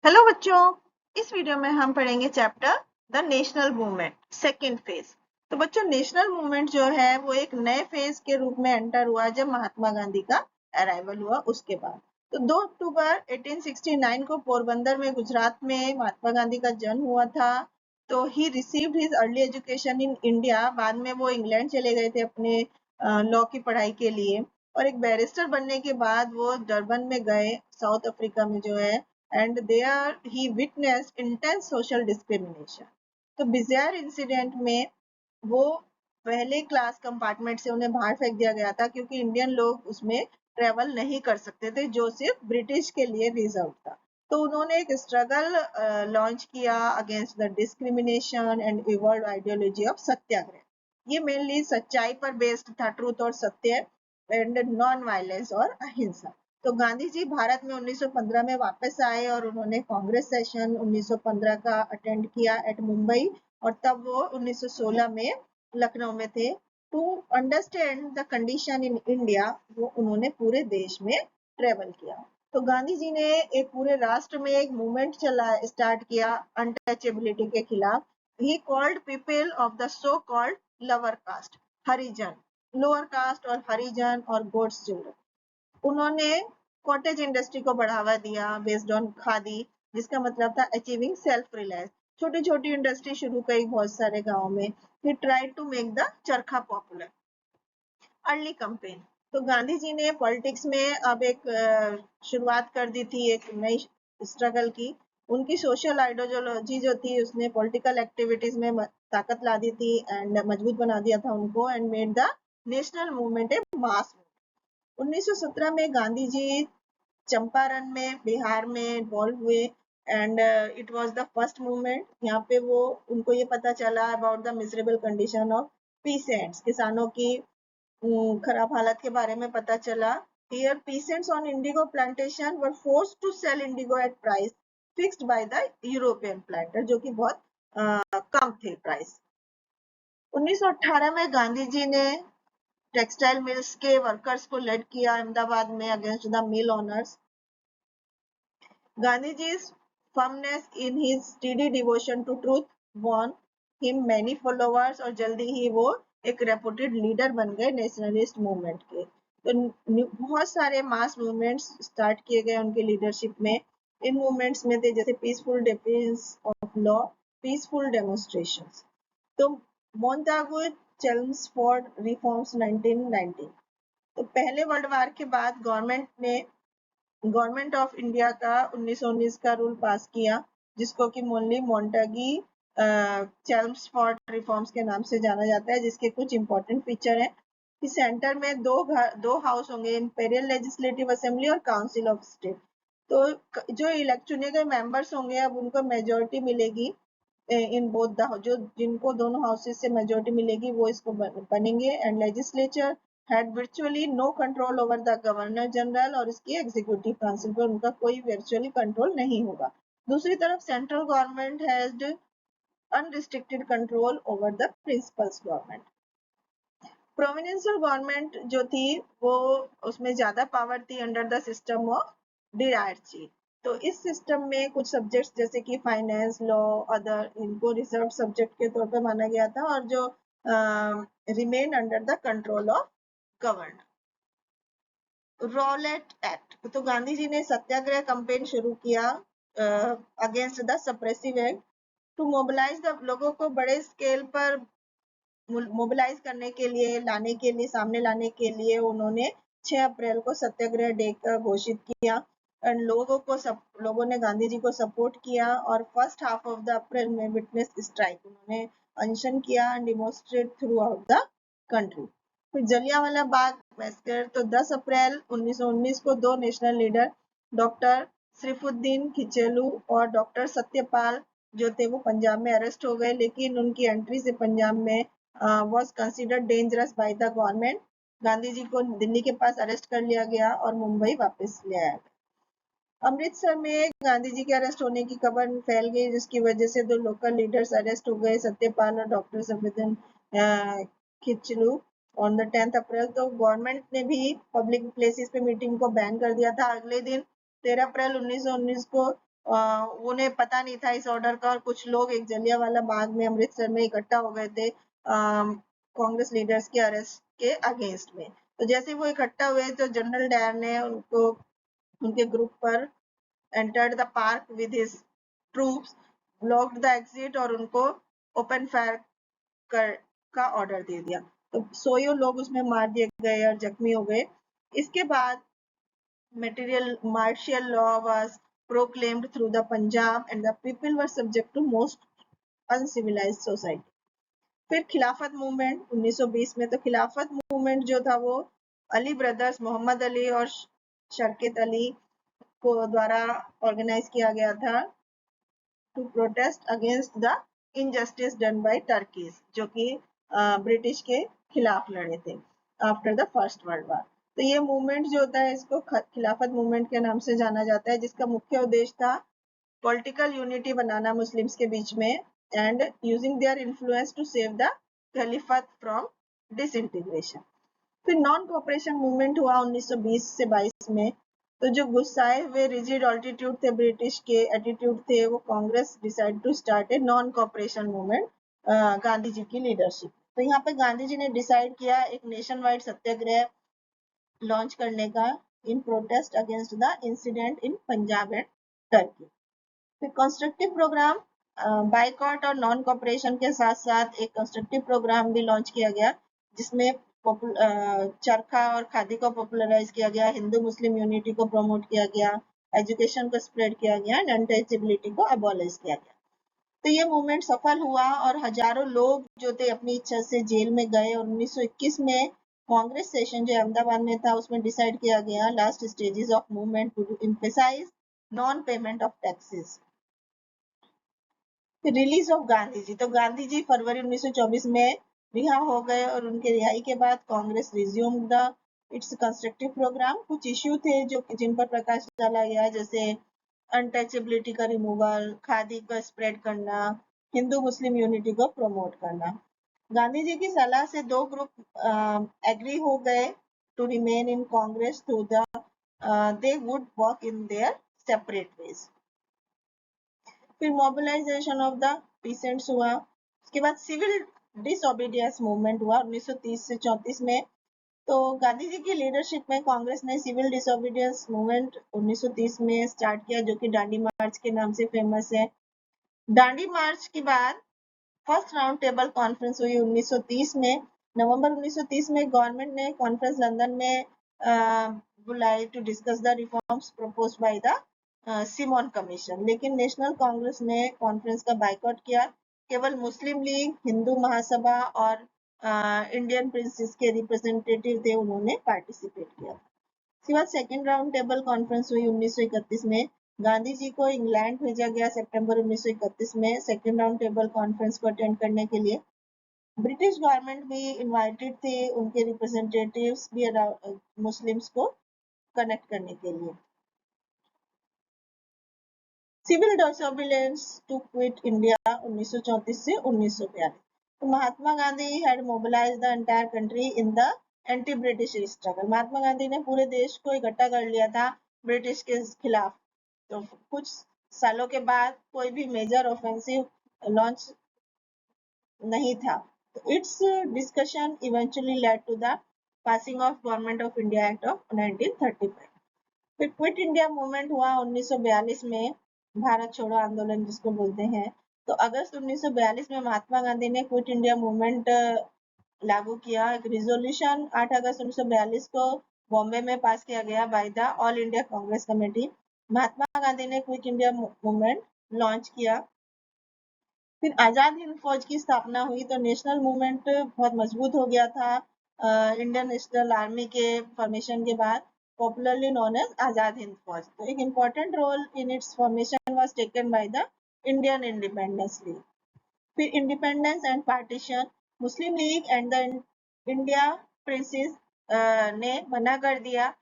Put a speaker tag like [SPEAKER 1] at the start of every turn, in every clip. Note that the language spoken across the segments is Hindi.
[SPEAKER 1] हेलो बच्चों, इस वीडियो में हम पढ़ेंगे chapter the national movement second phase. तो बच्चों, नेशनल मूवमेंट जो है वो एक नए फेज के रूप में एंटर हुआ जब महात्मा गांधी का अराइवल हुआ उसके बाद। तो 2 अक्टूबर 1869 को पोरबंदर में गुजरात में महात्मा गांधी का जन्म हुआ था। तो he received his early education in India. बाद में वो इंग्लैंड चले गए थे अपने लॉ की पढ़ाई के लिए, और एक बैरिस्टर बनने के बाद वो डरबन में गए, साउथ अफ्रीका में जो है, and there he witnessed intense social discrimination. तो बिजार इंसिडेंट में वो पहले क्लास कंपार्टमेंट से उन्हें बाहर फेंक दिया गया था क्योंकि इंडियन लोग उसमें ट्रेवल नहीं कर सकते थे, जो सिर्फ ब्रिटिश के लिए रिजर्व था। तो उन्होंने एक स्ट्रगल लॉन्च किया against the discrimination and evolve ideology of satyagraha. ये मेनली सच्चाई पर बेस्ड था, ट्रूथ और सत्य, एंड नॉन वायलेंस और अहिंसा। तो गांधी जी भारत में 1915 में वापस आए और उन्होंने कांग्रेस सेशन 1915 का अटेंड किया एट मुंबई, और तब वो 1916 में लखनऊ में थे। To understand the condition in India, वो उन्होंने पूरे देश में ट्रेवल किया। तो गांधी जी ने एक पूरे राष्ट्र में एक मूवमेंट चला स्टार्ट किया अनटचेबिलिटी के खिलाफ। He called people of the so called lower caste, Harijan, lower caste और हरिजन और गोड्स चिल्ड्रन। उन्होंने कॉटेज इंडस्ट्री को बढ़ावा दिया बेस्ड ऑन खादी, जिसका मतलब था अचीविंग सेल्फ रिलायंस। छोटी छोटी इंडस्ट्री शुरू करी बहुत सारे गांव में। He tried to make the charkha popular. Early campaign. तो गांधी जी ने पॉलिटिक्स में अब एक शुरुआत कर दी थी, एक नई स्ट्रगल की। उनकी सोशल आइडियोलॉजी जो थी उसने पॉलिटिकल एक्टिविटीज में ताकत ला दी थी एंड मजबूत बना दिया था उनको, and made the national movement a mass. 1917 में गांधी जी चंपारण में, बिहार में इन्वॉल्व हुए, and it was the first movement. यहाँ पे वो उनको ये पता चला about the miserable condition of peasants, किसानों की खराब हालत के बारे में पता चला। Here peasants on indigo plantation were forced to sell indigo at price fixed by the European planter, जो कि बहुत कम थे प्राइस। 1918 में गांधी जी ने टेक्सटाइल मिल्स के वर्कर्स को लेड किया अहमदाबाद में against the mill owners. Gandhiji's firmness in his steady devotion to truth won him many followers, और जल्दी ही वो एक रेपुटेड लीडर बन गए नेशनलिस्ट मूवमेंट के। तो बहुत सारे मास मूवमेंट्स स्टार्ट किए गए उनके लीडरशिप में। इन मूवमेंट्स में थे जैसे peaceful defence of law, peaceful demonstrations. तो मोंटागु चेल्मस्फोर्ड रिफॉर्म्स 1919। तो पहले वर्ल्ड वार के बाद गवर्नमेंट ऑफ इंडिया का 1919 का रूल पास किया, जिसको कि मोनली मोंटागी चेल्मस्फोर्ड रिफॉर्म्स के नाम से जाना जाता है, जिसके कुछ इंपॉर्टेंट फीचर हैं कि सेंटर में दो हाउस होंगे, इंपेरियल लेजिस्लेटिव असेंबली और काउंसिल ऑफ स्टेट। तो जो इलेक्ट चुने गए मेंबर्स होंगे अब उनको मेजोरिटी मिलेगी इन बोथ द, जो जिनको दोनों हाउसेस से मेजोरिटी मिलेगी वो इसको बनेंगे। And legislature had virtually no control over the governor general, और इसकी एग्जीक्यूटिव काउंसिल पर उनका कोई वर्चुअली कंट्रोल नहीं होगा। दूसरी तरफ central government has unrestricted control over the principals government. Provincial government जो थी वो, उसमें ज्यादा पावर थी under the system of diarchy. तो इस सिस्टम में कुछ सब्जेक्ट्स जैसे कि फाइनेंस, लॉ, अदर, इनको रिजर्व सब्जेक्ट के तौर पर माना गया था, और जो remain under the control of governor. Rowlatt Act. तो गांधी जी ने सत्याग्रह कैंपेन शुरू किया against the suppressive act, to mobilise the लोगों को बड़े स्केल पर मोबिलाइज करने के लिए, लाने के लिए, सामने लाने के लिए उन्होंने 6 अप्रैल को सत्याग्रह डे का घोषित किया। एंड लोगों ने गांधी जी को सपोर्ट किया, और first half of the April में विटनेस स्ट्राइक, उन्होंने अनशन किया and demonstrate through out the country. फिर जलियांवाला बाग मैसेकर। तो 10 अप्रैल 1919 को दो नेशनल लीडर डॉक्टर सरीफुद्दीन खिचलू और डॉक्टर सत्यपाल जो थे वो पंजाब में अरेस्ट हो गए, लेकिन उनकी एंट्री से पंजाब में was considered dangerous by the government। Gandhi ji को दिल्ली के पास अरेस्ट कर लिया गया और मुंबई वापस ले आया गया। अमृतसर में गांधी जी के अरेस्ट होने की खबर फैल गई, जिसकी वजह से दो लोकल लीडर्स अरेस्ट हो गए, सत्यपाल और doctor Safiuddin Kitchlew, on the 10 अप्रैल। तो गवर्नमेंट ने भी पब्लिक प्लेसेस पे मीटिंग को बैन कर दिया था। अगले दिन 13 अप्रैल 1919 को उन्हें पता नहीं था इस ऑर्डर का, और कुछ लोग एक जलियांवाला बाग में अमृतसर में इकट्ठा हो गए थे कांग्रेस लीडर्स के अरेस्ट के अगेंस्ट में। तो जैसे वो इकट्ठा हुए तो जनरल डायर ने उनको उनके ग्रुप पर entered the park with his troops, blocked the exit और उनको ओपन फायर का ऑर्डर दे दिया। तो सोयो लोग उसमें मार दिए गए और जख्मी हो गए। इसके बाद material martial law was proclaimed through the Punjab and the people were subject to most uncivilized society. फिर खिलाफत मूवमेंट 1920 में, तो खिलाफत मूवमेंट जो था वो अली ब्रदर्स मोहम्मद अली और शरकत अली को द्वारा ऑर्गेनाइज किया गया था to protest against the injustice done by Turkeys, जो कि ब्रिटिश के खिलाफ लड़े थे after the first world war. तो ये मूवमेंट जो होता है इसको खिलाफत मूवमेंट के नाम से जाना जाता है, जिसका मुख्य उद्देश्य था पॉलिटिकल यूनिटी बनाना मुस्लिम्स के बीच में and using their influence to save the Khilafat from disintegration. फिर नॉन कोऑपरेशन मूवमेंट हुआ 1920 से 22 में। तो जो गुस्साए हुए रिजिड ऑल्टीट्यूड थे, ब्रिटिश के एटीट्यूड थे, वो Congress decide to start a non cooperation movement Gandhi ji की लीडरशिप। तो यहाँ पे गांधी जी ने डिसाइड किया एक नेशन वाइड सत्याग्रह लॉन्च करने का in protest against the incident in Punjab and Turkey. फिर कंस्ट्रक्टिव प्रोग्राम बाइकॉट और नॉन कोऑपरेशन के साथ साथ एक कंस्ट्रक्टिव प्रोग्राम भी लॉन्च किया गया, जिसमें चरखा और खादी को पॉपुलराइज किया गया, हिंदू मुस्लिम यूनिटी को प्रमोट किया गया, एजुकेशन को स्प्रेड किया गया एंड अनटचेबिलिटी को अबॉलिश किया गया। तो ये मूवमेंट सफल हुआ और हजारों लोग जो थे अपनी इच्छा से जेल में गए, और 1921 में कांग्रेस सेशन जो अहमदाबाद में था उसमें डिसाइड किया गया last stages of movement to emphasise non payment of taxes. Release of Gandhi ji, तो गांधी जी फरवरी 1924 में रिहा हो गए और उनके रिहाई के बाद Congress resume the its constructive programme. कुछ इश्यू थे जो जिन पर प्रकाश डाला गया, जैसे अनटचेबिलिटी का रिमूवल, खादी को स्प्रेड करना, हिंदू मुस्लिम यूनिटी को प्रमोट करना। गांधी जी की सलाह से दो ग्रुप एग्री हो गए to remain in Congress through the they would work in their separate ways. फिर मोबिलाइजेशन ऑफ द पीसेंट्स हुआ। उसके बाद सिविल डिसओबीडियंस मूवमेंट हुआ 1930 से 34 में। तो गांधी जी की लीडरशिप में कांग्रेस ने सिविल डिसओबीडियंस मूवमेंट 1930 में स्टार्ट किया, जो कि दांडी मार्च के नाम से फेमस है। दांडी मार्च के बाद फर्स्ट राउंड टेबल कॉन्फ्रेंस हुई 1930 में। नवंबर 1930 में गवर्नमेंट ने कॉन्फ्रेंस लंदन में बुलाई to discuss the reforms proposed by the Simon Commission, लेकिन नेशनल कांग्रेस ने कॉन्फ्रेंस का बाइकआउट किया। केवल मुस्लिम लीग, हिंदू महासभा और इंडियन प्रिंसेस के रिप्रेजेंटेटिव थे, उन्होंने पार्टिसिपेट किया। इसके बाद सेकेंड राउंड टेबल कॉन्फ्रेंस हुई 1931 में। गांधी जी को इंग्लैंड भेजा गया सितंबर 1931 में सेकेंड राउंड टेबल कॉन्फ्रेंस को अटेंड करने के लिए। ब्रिटिश गवर्नमेंट भी इनवाइटेड थे, उनके रिप्रेजेंटेटिव्स भी मुस्लिम्स को कनेक्ट करने के लिए। Civil disobedience to quit India 1934 से 1942। तो Mahatma Gandhi had mobilised the entire country in the anti British struggle. Mahatma Gandhi ने पूरे देश को इकट्ठा कर लिया था ब्रिटिश के खिलाफ। तो कुछ सालों के बाद कोई भी मेजर ऑफेंसिव लॉन्च नहीं था। तो its discussion eventually led to the passing of Government of India Act of 1935। फिर क्विट इंडिया मूवमेंट हुआ 1942 में, भारत छोड़ो आंदोलन जिसको बोलते हैं। तो अगस्त 1942 में महात्मा गांधी ने क्विट इंडिया मूवमेंट लागू किया। एक रिजोल्यूशन 8 अगस्त 1942 को बॉम्बे में पास किया गया by the all India Congress committee. Mahatma Gandhi ने क्विट इंडिया मूवमेंट लॉन्च किया। फिर आजाद हिंद फौज की स्थापना हुई, तो नेशनल मूवमेंट बहुत मजबूत हो गया था इंडियन नेशनल आर्मी के फॉर्मेशन के बाद, popularly known as Azad Hind Fauj. तो एक important role in its formation was taken by the Indian independence league. फिर independence and partition, Muslim league and the India princes ने मना कर दिया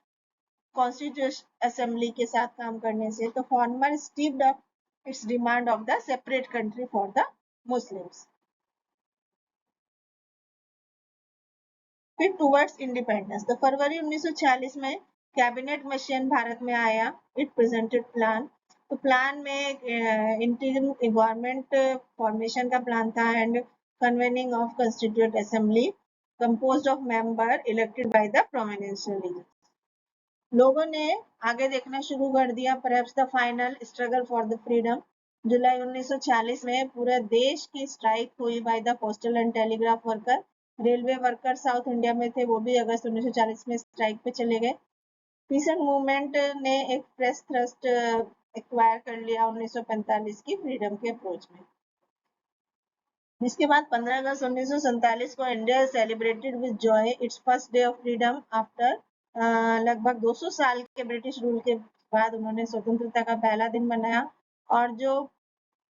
[SPEAKER 1] कॉन्स्टिट्यूशन असेंबली के साथ काम करने से। तो farmer steeped up its demand of the separate country for the Muslims. फिर टूवर्ड्स इंडिपेंडेंस, तो फरवरी 1946 में कैबिनेट मिशन भारत में आया। इट प्रेजेंटेड प्लान तो प्लान में इंटीरिम गवर्नमेंट फॉर्मेशन का प्लान था and convening of constituent assembly composed of member elected by the provincial leaders. लोगों ने आगे देखना शुरू कर दिया। Perhaps the final struggle for the freedom. जुलाई 1946 में पूरे देश की स्ट्राइक हुई by the postal and telegraph worker. Railway worker south India में थे, वो भी अगस्त 1940 में स्ट्राइक पे चले गए। पीसेंट मूवमेंट ने एक प्रेस थ्रस्ट एक्वायर कर लिया 1945 की फ्रीडम के अप्रोच में। इसके बाद 15 अगस्त 1947 को India celebrated with Joy it's first day of freedom after लगभग 200 साल के ब्रिटिश रूल के बाद उन्होंने स्वतंत्रता का पहला दिन मनाया। और जो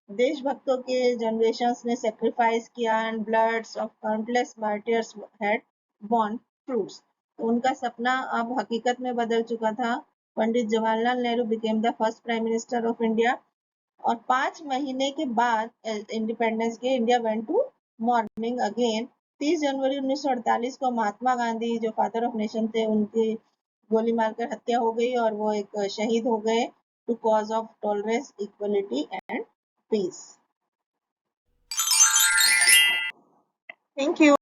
[SPEAKER 1] देशभक्तों के जनरेशंस ने सेक्रीफाइस किया and bloods of countless martyrs had borne fruits, तो उनका सपना अब हकीकत में बदल चुका था। Pandit Jawaharlal Nehru became the first prime minister of India और 5 महीने के बाद इंडिपेंडेंस के India went to mourning again. 30 जनवरी 1948 को महात्मा गांधी जो फादर ऑफ नेशन थे, उनकी गोली मारकर हत्या हो गई और वो एक शहीद हो गए to cause of tolerance, equality and peace. Thank you.